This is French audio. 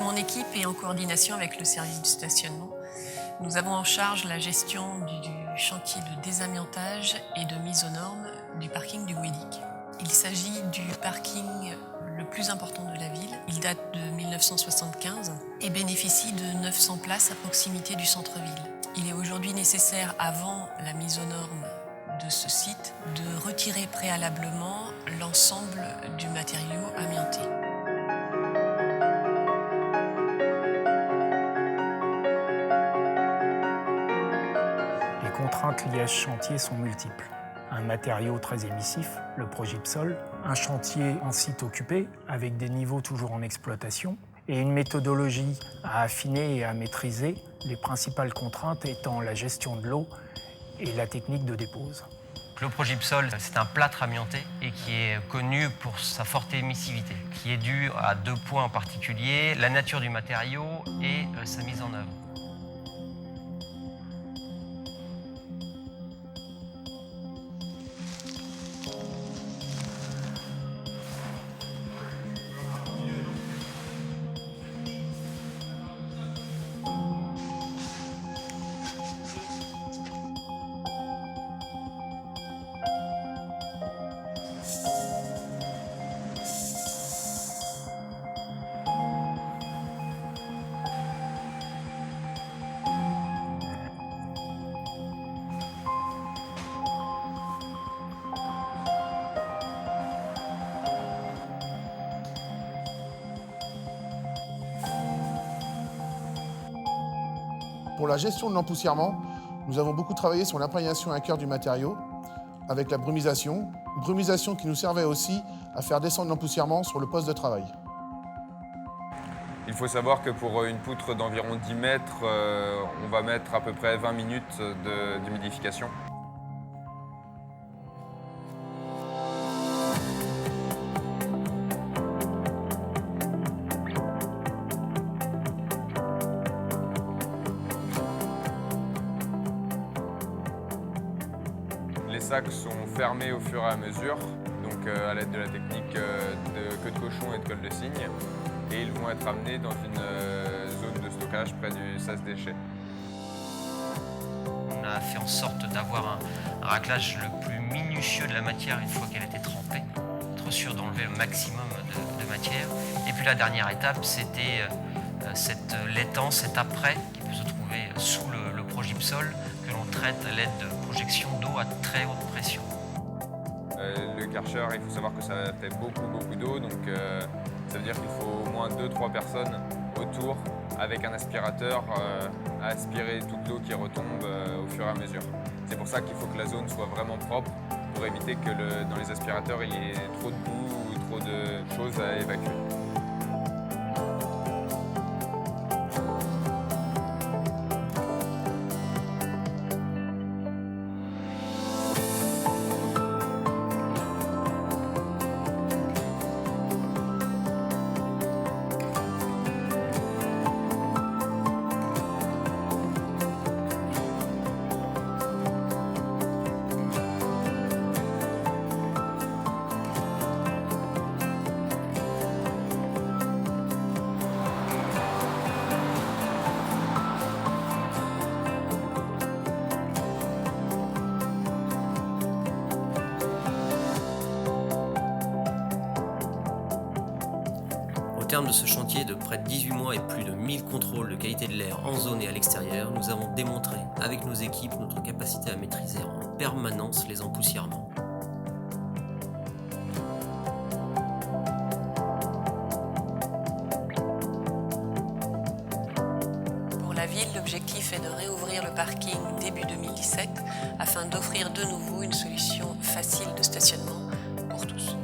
mon équipe et en coordination avec le service du stationnement, nous avons en charge la gestion du chantier de désamiantage et de mise aux normes du parking du Guédic. Il s'agit du parking le plus important de la ville. Il date de 1975 et bénéficie de 900 places à proximité du centre-ville. Il est aujourd'hui nécessaire, avant la mise aux normes de ce site, de retirer préalablement l'ensemble du matériau amianté. Les contraintes liées à ce chantier sont multiples. Un matériau très émissif, le Progipsol, un chantier en site occupé avec des niveaux toujours en exploitation et une méthodologie à affiner et à maîtriser, les principales contraintes étant la gestion de l'eau et la technique de dépose. Le Progipsol, c'est un plâtre amianté et qui est connu pour sa forte émissivité, qui est due à 2 points en particulier, la nature du matériau et sa mise en œuvre. Pour la gestion de l'empoussièrement, nous avons beaucoup travaillé sur l'imprégnation à cœur du matériau avec la brumisation qui nous servait aussi à faire descendre l'empoussièrement sur le poste de travail. Il faut savoir que pour une poutre d'environ 10 mètres, on va mettre à peu près 20 minutes d'humidification. Les sacs sont fermés au fur et à mesure, donc à l'aide de la technique de queue de cochon et de colle de cygne. Et ils vont être amenés dans une zone de stockage près du sas déchets. On a fait en sorte d'avoir un raclage le plus minutieux de la matière une fois qu'elle était trempée, être sûr d'enlever le maximum de matière. Et puis la dernière étape, c'était cette laitance, cet après, qui peut se trouver sous le Progipsol, que l'on traite à l'aide de projections d'eau à très haute pression. Le Karcher, il faut savoir que ça fait beaucoup d'eau, donc ça veut dire qu'il faut au moins 2-3 personnes autour avec un aspirateur à aspirer toute l'eau qui retombe au fur et à mesure. C'est pour ça qu'il faut que la zone soit vraiment propre pour éviter que dans les aspirateurs il y ait trop de boue ou trop de choses à évacuer. Au terme de ce chantier de près de 18 mois et plus de 1000 contrôles de qualité de l'air en zone et à l'extérieur, nous avons démontré avec nos équipes notre capacité à maîtriser en permanence les empoussièrements. Pour la ville, l'objectif est de réouvrir le parking début 2017 afin d'offrir de nouveau une solution facile de stationnement pour tous.